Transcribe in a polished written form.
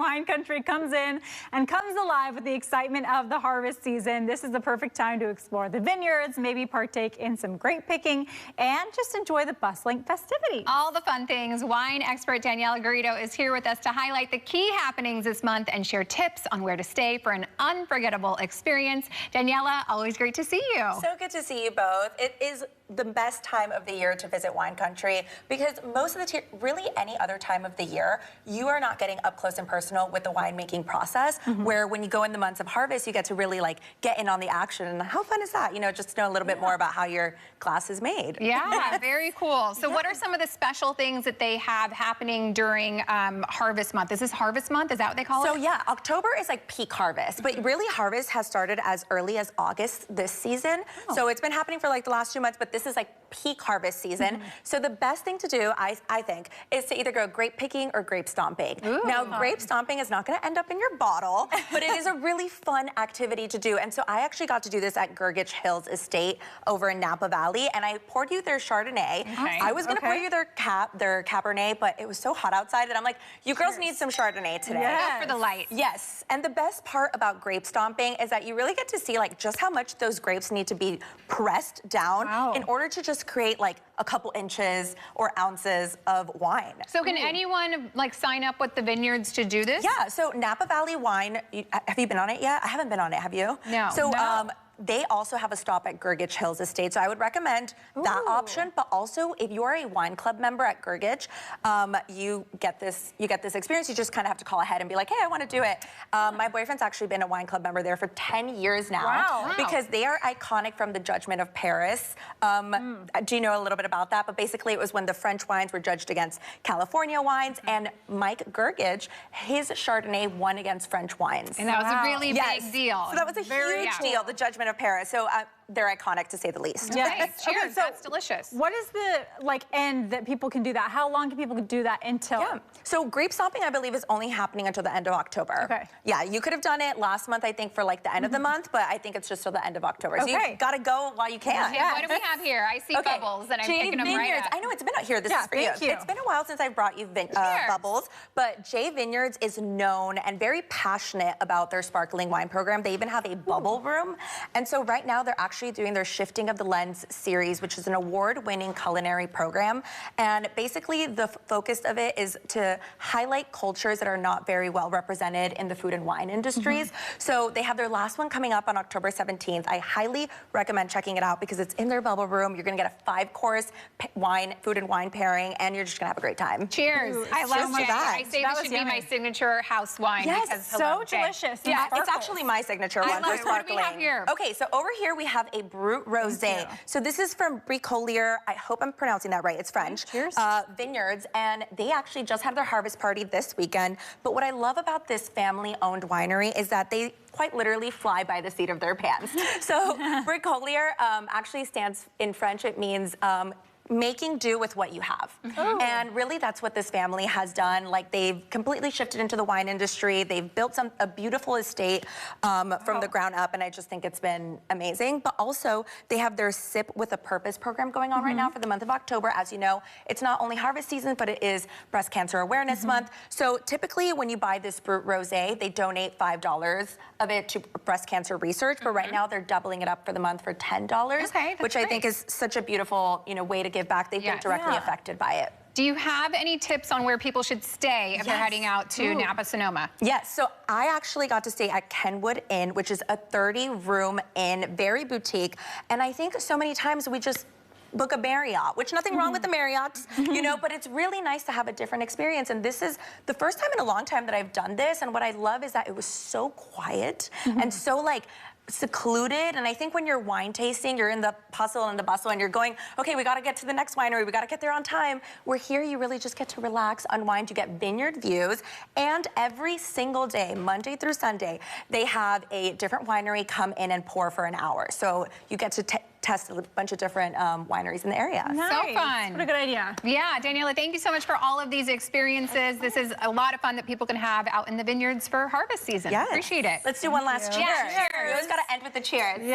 wine country comes in and comes alive with the excitement of the harvest season. This is the perfect time to explore the vineyards, maybe partake in some grape picking, and just enjoy the bustling festivities. All the fun things. Wine expert Daniela Garrido is here with us to highlight the key happenings this month and share tips on where to stay for an unforgettable experience. Daniela, always great to see you. So good to see you both. It is the best time of the year to visit wine country because most of the really any other time of the year, you are not getting up close and personal with the winemaking process, where when you go in the months of harvest, you get to really like get in on the action. And how fun is that? You know, just to know a little bit more about how your glass is made. Yeah, very cool. So what are some of the special things that they have happening during harvest month? Is this harvest month? Is that what they call it? So yeah, October is like peak harvest, but really harvest has started as early as August this season. So it's been happening for like the last 2 months, but this is like peak harvest season. So the best thing to do, I think, is to either go grape picking or grape stomping. Now, grape stomping is not going to end up in your bottle, but it is a really fun activity to do. And so I actually got to do this at Gurgitch Hills Estate over in Napa Valley, and I poured you their Chardonnay. I was going to pour you their Cabernet, but it was so hot outside, and I'm like, you girls need some Chardonnay today. Go for the light. Yes, and the best part about grape stomping is that you really get to see like just how much those grapes need to be pressed down in order to just create like a couple inches or ounces of wine. So can anyone like sign up with the vineyards to do this? Yeah, so Napa Valley Wine, have you been on it yet? I haven't been on it, have you? No. So they also have a stop at Gurgitch Hills Estate, so I would recommend that option. But also, if you're a wine club member at Gurgitch, you get this experience. You just kind of have to call ahead and be like, hey, I want to do it. My boyfriend's actually been a wine club member there for 10 years now, because they are iconic from the Judgment of Paris. Do you know a little bit about that? But basically, it was when the French wines were judged against California wines, and Mike Gurgitch, his Chardonnay won against French wines. And that was a really big deal. So that was a huge deal, the Judgment of Paris. So they're iconic, to say the least. Cheers. So that's delicious. What is the end that people can do that? How long can people do that until? So grape stomping, I believe, is only happening until the end of October. Yeah, you could have done it last month, I think, for like the end of the month, but I think it's just till the end of October. So you gotta go while you can. What do we have here? I see bubbles and I'm picking them right up. I know, it's been out here. This is for you. It's been a while since I've brought you bubbles, but Jay Vineyards is known and very passionate about their sparkling wine program. They even have a bubble room. And so right now they're actually doing their Shifting of the Lens series, which is an award-winning culinary program. And basically the focus of it is to highlight cultures that are not very well represented in the food and wine industries. So they have their last one coming up on October 17th. I highly recommend checking it out because it's in their bubble room. You're gonna get a 5-course food and wine pairing, and you're just gonna have a great time. Cheers. I love that. I say this should be my signature house wine. Yes, so delicious. Yeah, it's actually my signature one for sparkling. What do we have here? Okay, so over here we have a Brut Rosé. So this is from Bricolier. I hope I'm pronouncing that right. It's French. Cheers. Vineyards, and they actually just had their harvest party this weekend. But what I love about this family-owned winery is that they quite literally fly by the seat of their pants. So Bricolier actually stands in French. It means making do with what you have. And really that's what this family has done. Like, they've completely shifted into the wine industry. They've built a beautiful estate from the ground up, and I just think it's been amazing. But also they have their Sip with a Purpose program going on right now for the month of October. As you know, it's not only harvest season, but it is Breast Cancer Awareness Month. So typically when you buy this Brut Rosé, they donate $5 of it to breast cancer research, but right now they're doubling it up for the month for $10, which I think is such a beautiful, way to give back. They've been directly affected by it. Do you have any tips on where people should stay if they're heading out to Napa Sonoma? Yes, so I actually got to stay at Kenwood Inn, which is a 30-room inn, very boutique, and I think so many times we just book a Marriott, which nothing wrong with the Marriotts, but it's really nice to have a different experience. And this is the first time in a long time that I've done this, and what I love is that it was so quiet and so like secluded. And I think when you're wine tasting, you're in the hustle and the bustle and you're going, okay, we got to get to the next winery, we got to get there on time. Where here you really just get to relax, unwind, you get vineyard views, and every single day, Monday through Sunday, they have a different winery come in and pour for an hour. So you get to test a bunch of different wineries in the area. So fun. What a good idea. Yeah, Daniela, thank you so much for all of these experiences. This is a lot of fun that people can have out in the vineyards for harvest season. Appreciate it. Let's do one last cheers. Cheers. We always got to end with the cheers. Cheers.